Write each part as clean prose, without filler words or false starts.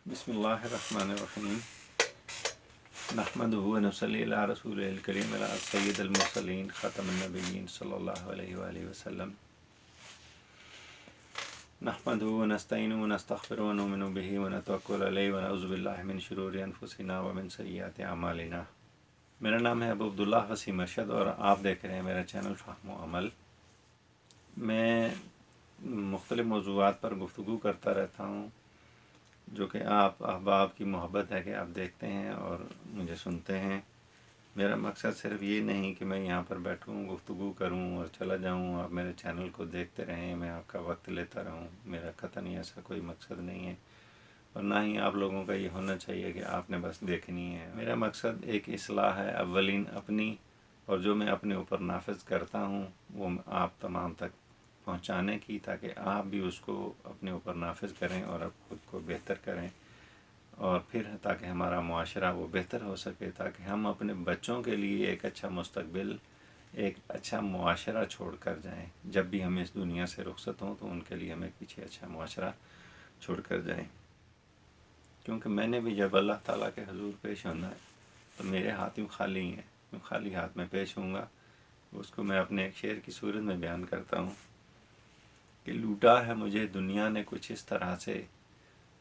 بسم اللہ الرحمن الرحیم نحمدہ و نصلی علی رسولہ الکریم علی سید المرسلین خاتم النبیین صلی اللہ علیہ وآلہ وسلم نحمدہ و نستعینہ و نستغفرہ و نؤمن بہ و نتوکل علیہ و نعوذ باللہ من شرور انفسنا و من سیئات اعمالنا۔ میرا نام ہے ابو عبداللہ وسیم ارشد اور آپ دیکھ رہے ہیں میرا چینل فہم و عمل۔ میں مختلف موضوعات پر گفتگو کرتا رہتا ہوں جو کہ آپ احباب کی محبت ہے کہ آپ دیکھتے ہیں اور مجھے سنتے ہیں۔ میرا مقصد صرف یہ نہیں کہ میں یہاں پر بیٹھوں گفتگو کروں اور چلا جاؤں، آپ میرے چینل کو دیکھتے رہیں، میں آپ کا وقت لیتا رہوں۔ میرا قطعاً ایسا کوئی مقصد نہیں ہے اور نہ ہی آپ لوگوں کا یہ ہونا چاہیے کہ آپ نے بس دیکھنی ہے۔ میرا مقصد ایک اصلاح ہے، اولین اپنی، اور جو میں اپنے اوپر نافذ کرتا ہوں وہ آپ تمام تک پہنچانے کی، تاکہ آپ بھی اس کو اپنے اوپر نافذ کریں اور اب خود کو بہتر کریں، اور پھر تاکہ ہمارا معاشرہ وہ بہتر ہو سکے، تاکہ ہم اپنے بچوں کے لیے ایک اچھا مستقبل، ایک اچھا معاشرہ چھوڑ کر جائیں۔ جب بھی ہم اس دنیا سے رخصت ہوں تو ان کے لیے ہمیں پیچھے اچھا معاشرہ چھوڑ کر جائیں، کیونکہ میں نے بھی جب اللہ تعالیٰ کے حضور پیش ہونا ہے تو میرے ہاتھ یوں خالی ہیں، یوں خالی ہاتھ میں پیش ہوں گا۔ اس کو میں اپنے ایک شعر کی صورت میں بیان کرتا ہوں کہ لوٹا ہے مجھے دنیا نے کچھ اس طرح سے،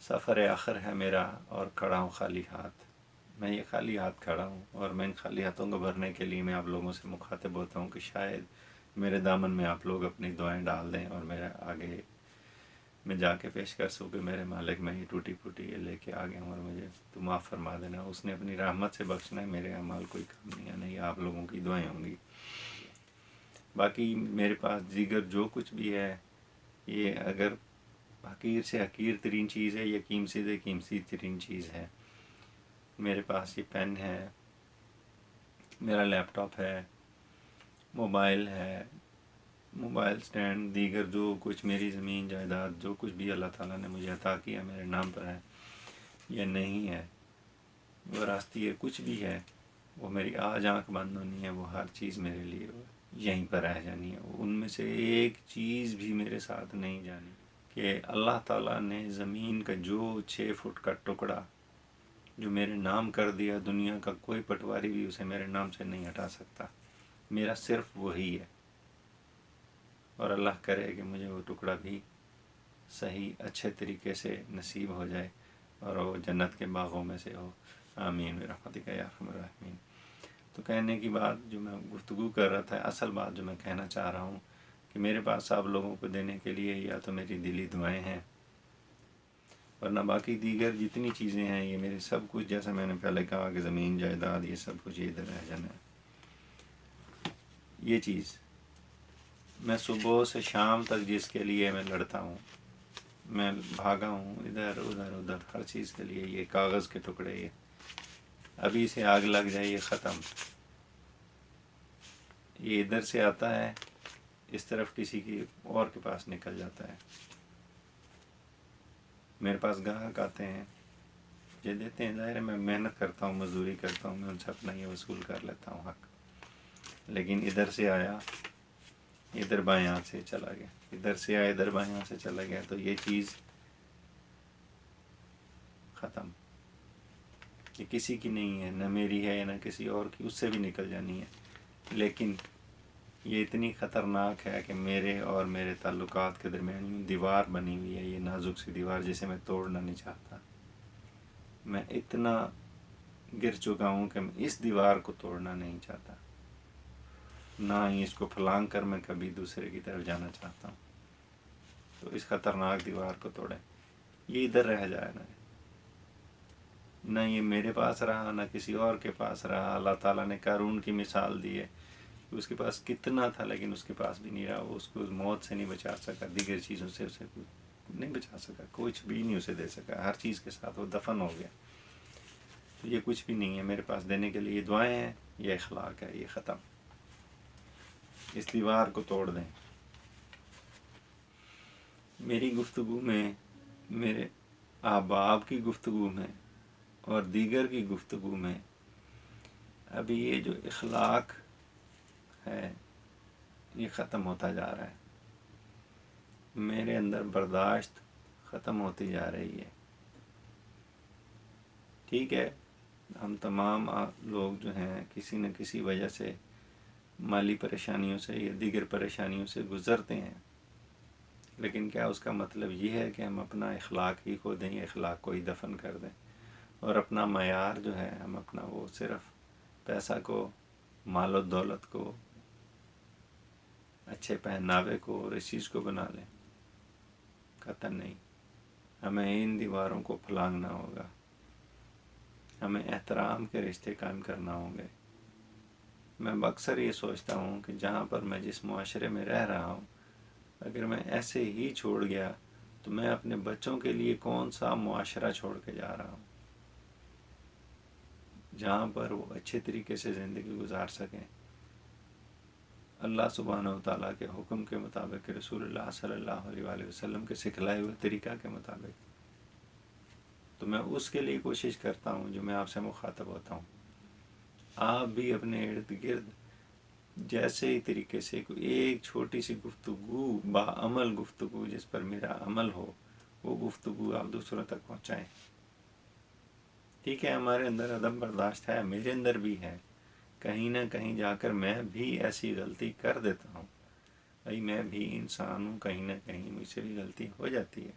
سفر آخر ہے میرا اور کھڑا ہوں خالی ہاتھ۔ میں یہ خالی ہاتھ کھڑا ہوں اور میں ان خالی ہاتھوں کو بھرنے کے لیے میں آپ لوگوں سے مخاطب ہوتا ہوں کہ شاید میرے دامن میں آپ لوگ اپنی دعائیں ڈال دیں اور میرے آگے میں جا کے پیش کر سوں کہ میرے مالک میں یہ ٹوٹی پھوٹی لے کے آ گیا ہوں اور مجھے تو معاف فرما دینا۔ اس نے اپنی رحمت سے بخشنا ہے، میرے اعمال کوئی کام نہیں آنا، یہ آپ لوگوں کی دعائیں ہوں گی۔ باقی میرے پاس دیگر جو کچھ بھی ہے یہ اگر حقیر سے حقیر ترین چیز ہے، یہ قیمتی سے قیمتی ترین چیز ہے۔ میرے پاس یہ پین ہے، میرا لیپ ٹاپ ہے، موبائل ہے، موبائل سٹینڈ، دیگر جو کچھ میری زمین جائیداد جو کچھ بھی اللہ تعالیٰ نے مجھے عطا کیا میرے نام پر ہے یا نہیں ہے، وہ راستی ہے، کچھ بھی ہے، وہ میری آج آنکھ بند ہونی ہے، وہ ہر چیز میرے لیے یہیں پر رہ جانی ہے۔ ان میں سے ایک چیز بھی میرے ساتھ نہیں جانی کہ اللہ تعالیٰ نے زمین کا جو 6 فٹ کا ٹکڑا جو میرے نام کر دیا، دنیا کا کوئی پٹواری بھی اسے میرے نام سے نہیں ہٹا سکتا، میرا صرف وہی ہے۔ اور اللہ کرے کہ مجھے وہ ٹکڑا بھی صحیح اچھے طریقے سے نصیب ہو جائے اور وہ جنت کے باغوں میں سے ہو، آمین برحمتک یا ارحم الراحمین۔ تو کہنے کی بات جو میں گفتگو کر رہا تھا، اصل بات جو میں کہنا چاہ رہا ہوں کہ میرے پاس آپ لوگوں کو دینے کے لیے یا تو میری دلی دعائیں ہیں، ورنہ باقی دیگر جتنی چیزیں ہیں یہ میرے سب کچھ، جیسا میں نے پہلے کہا کہ زمین جائیداد یہ سب کچھ ادھر رہ جانا ہے۔ یہ چیز میں صبح سے شام تک جس کے لیے میں لڑتا ہوں، میں بھاگا ہوں ادھر ادھر ادھر ہر چیز کے لیے، یہ کاغذ کے ٹکڑے، یہ ابھی سے آگ لگ جائے یہ ختم، یہ ادھر سے آتا ہے اس طرف کسی کی اور کے پاس نکل جاتا ہے۔ میرے پاس گاہک آتے ہیں، یہ دیتے ہیں، ظاہر ہے میں محنت کرتا ہوں، مزدوری کرتا ہوں، میں ان سے اپنا یہ وصول کر لیتا ہوں حق، لیکن ادھر سے آیا ادھر بائیں ہاتھ سے چلا گیا، ادھر سے آیا ادھر بائیں ہاتھ سے چلا گیا، تو یہ چیز ختم، یہ کسی کی نہیں ہے، نہ میری ہے نہ کسی اور کی، اس سے بھی نکل جانی ہے، لیکن یہ اتنی خطرناک ہے کہ میرے اور میرے تعلقات کے درمیان دیوار بنی ہوئی ہے، یہ نازک سی دیوار جسے میں توڑنا نہیں چاہتا۔ میں اتنا گر چکا ہوں کہ میں اس دیوار کو توڑنا نہیں چاہتا، نہ ہی اس کو پھلانگ کر میں کبھی دوسرے کی طرف جانا چاہتا ہوں۔ تو اس خطرناک دیوار کو توڑیں، یہ ادھر رہ جائے نہ یہ میرے پاس رہا نہ کسی اور کے پاس رہا۔ اللہ تعالیٰ نے قارون کی مثال دی ہے، اس کے پاس کتنا تھا لیکن اس کے پاس بھی نہیں رہا، وہ اس کو موت سے نہیں بچا سکا، دیگر چیزوں سے اسے نہیں بچا سکا، کچھ بھی نہیں اسے دے سکا، ہر چیز کے ساتھ وہ دفن ہو گیا۔ تو یہ کچھ بھی نہیں ہے میرے پاس دینے کے لیے، یہ دعائیں ہیں، یہ اخلاق ہے، یہ ختم، اس دیوار کو توڑ دیں۔ میری گفتگو میں، میرے احباب کی گفتگو میں اور دیگر کی گفتگو میں ابھی یہ جو اخلاق ہے یہ ختم ہوتا جا رہا ہے، میرے اندر برداشت ختم ہوتی جا رہی ہے، ٹھیک ہے، ہم تمام لوگ جو ہیں کسی نہ کسی وجہ سے مالی پریشانیوں سے یا دیگر پریشانیوں سے گزرتے ہیں، لیکن کیا اس کا مطلب یہ ہے کہ ہم اپنا اخلاق ہی کھو دیں یا اخلاق کو ہی دفن کر دیں، اور اپنا معیار جو ہے ہم اپنا وہ صرف پیسہ کو، مال و دولت کو، اچھے پہناوے کو اور اس چیز کو بنا لیں؟ قطعاً نہیں. ہمیں ان دیواروں کو پھلانگنا ہوگا، ہمیں احترام کے رشتے قائم کرنا ہوں گے. میں اکثر یہ سوچتا ہوں کہ جہاں پر میں جس معاشرے میں رہ رہا ہوں، اگر میں ایسے ہی چھوڑ گیا تو میں اپنے بچوں کے لیے کون سا معاشرہ چھوڑ کے جا رہا ہوں جہاں پر وہ اچھے طریقے سے زندگی گزار سکیں، اللہ سبحانہ و تعالیٰ کے حکم کے مطابق، رسول اللہ صلی اللہ علیہ وآلہ وسلم کے سکھلائے ہوئے طریقہ کے مطابق. تو میں اس کے لیے کوشش کرتا ہوں جو میں آپ سے مخاطب ہوتا ہوں. آپ بھی اپنے ارد گرد جیسے ہی طریقے سے کوئی ایک چھوٹی سی گفتگو، باعمل گفتگو جس پر میرا عمل ہو، وہ گفتگو آپ دوسروں تک پہنچائیں. ٹھیک ہے، ہمارے اندر عدم برداشت ہے، میرے اندر بھی ہے، کہیں نہ کہیں جا کر میں بھی ایسی غلطی کر دیتا ہوں. بھائی میں بھی انسان ہوں، کہیں نہ کہیں مجھ سے بھی غلطی ہو جاتی ہے.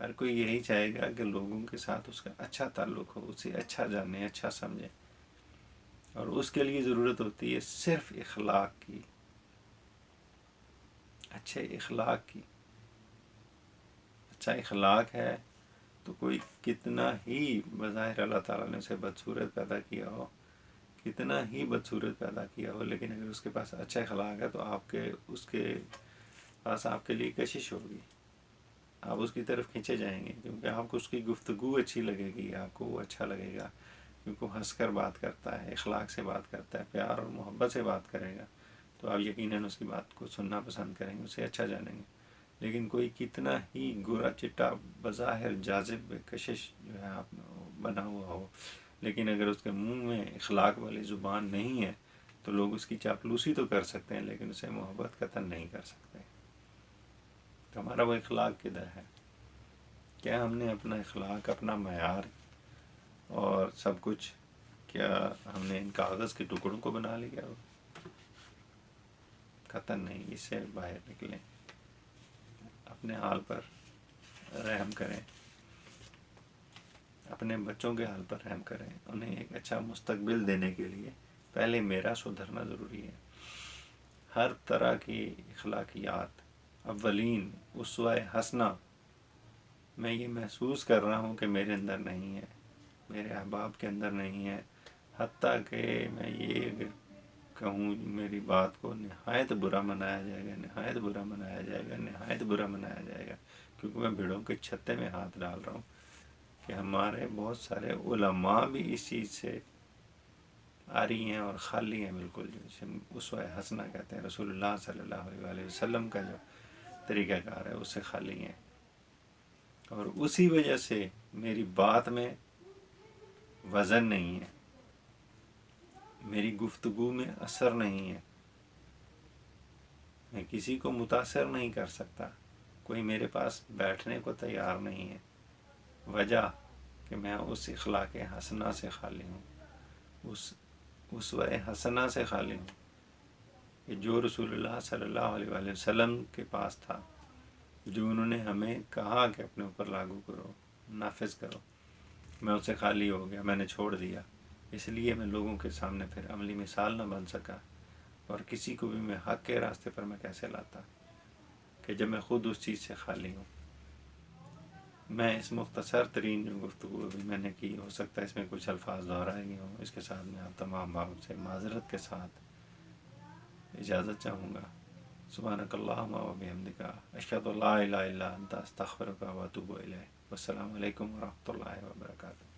ہر کوئی یہی چاہے گا کہ لوگوں کے ساتھ اس کا اچھا تعلق ہو، اسے اچھا جانے، اچھا سمجھے، اور اس کے لیے ضرورت ہوتی ہے صرف اخلاق کی، اچھے اخلاق کی. اچھا اخلاق ہے تو کوئی کتنا ہی بظاہر اللہ تعالیٰ نے اسے بدصورت پیدا کیا ہو، کتنا ہی بدصورت پیدا کیا ہو، لیکن اگر اس کے پاس اچھا اخلاق ہے تو اس کے پاس آپ کے لیے کشش ہوگی، آپ اس کی طرف کھینچے جائیں گے، کیونکہ آپ کو اس کی گفتگو اچھی لگے گی، آپ کو وہ اچھا لگے گا، کیونکہ وہ ہنس کر بات کرتا ہے، اخلاق سے بات کرتا ہے، پیار اور محبت سے بات کرے گا، تو آپ یقیناً اس کی بات کو سننا پسند کریں گے، اسے اچھا جانیں گے. لیکن کوئی کتنا ہی گورا چٹا بظاہر جاذب کشش جو ہے آپ بنا ہوا ہو، لیکن اگر اس کے منہ میں اخلاق والی زبان نہیں ہے تو لوگ اس کی چاپلوسی تو کر سکتے ہیں لیکن اسے محبت قطعاً نہیں کر سکتے. تو ہمارا وہ اخلاق کدھر ہے؟ کیا ہم نے اپنا اخلاق، اپنا معیار اور سب کچھ، کیا ہم نے ان کاغذ کے ٹکڑوں کو بنا لیا؟ قطعاً نہیں. اس سے باہر نکلیں، اپنے حال پر رحم کریں، اپنے بچوں کے حال پر رحم کریں. انہیں ایک اچھا مستقبل دینے کے لیے پہلے میرا سدھرنا ضروری ہے. ہر طرح کی اخلاقیات، اولین اسوہ حسنہ، میں یہ محسوس کر رہا ہوں کہ میرے اندر نہیں ہے، میرے احباب کے اندر نہیں ہے. حتیٰ کہ میں یہ کہوں میری بات کو نہایت برا منایا جائے گا، نہایت برا منایا جائے گا، نہایت برا منایا جائے گا، کیونکہ میں بھیڑوں کے چھتے میں ہاتھ ڈال رہا ہوں کہ ہمارے بہت سارے علماء بھی اس چیز سے آری ہیں اور خالی ہیں بالکل، جسے اسوہ حسنہ کہتے ہیں، رسول اللہ صلی اللہ علیہ وآلہ وسلم کا جو طریقہ کار ہے اس سے خالی ہیں. اور اسی وجہ سے میری بات میں وزن نہیں ہے، میری گفتگو میں اثر نہیں ہے، میں کسی کو متاثر نہیں کر سکتا، کوئی میرے پاس بیٹھنے کو تیار نہیں ہے. وجہ کہ میں اس اخلاق حسنہ سے خالی ہوں، اس اسوہ حسنہ سے خالی ہوں کہ جو رسول اللہ صلی اللہ علیہ وآلہ وسلم کے پاس تھا، جو انہوں نے ہمیں کہا کہ اپنے اوپر لاگو کرو، نافذ کرو. میں اس سے خالی ہو گیا، میں نے چھوڑ دیا. اس لیے میں لوگوں کے سامنے پھر عملی مثال نہ بن سکا، اور کسی کو بھی میں حق کے راستے پر میں کیسے لاتا کہ جب میں خود اس چیز سے خالی ہوں. میں اس مختصر ترین جو گفتگو بھی میں نے کی، ہو سکتا ہے اس میں کچھ الفاظ دہرائے گئے ہوں، اس کے ساتھ میں آپ تمام بھائیوں سے معذرت کے ساتھ اجازت چاہوں گا. سبحانک اللہم و بحمدک، اشہد ان لا الہ الا انت، استغفرک و اتوب الیک. والسلام علیکم ورحمۃ اللہ وبرکاتہ.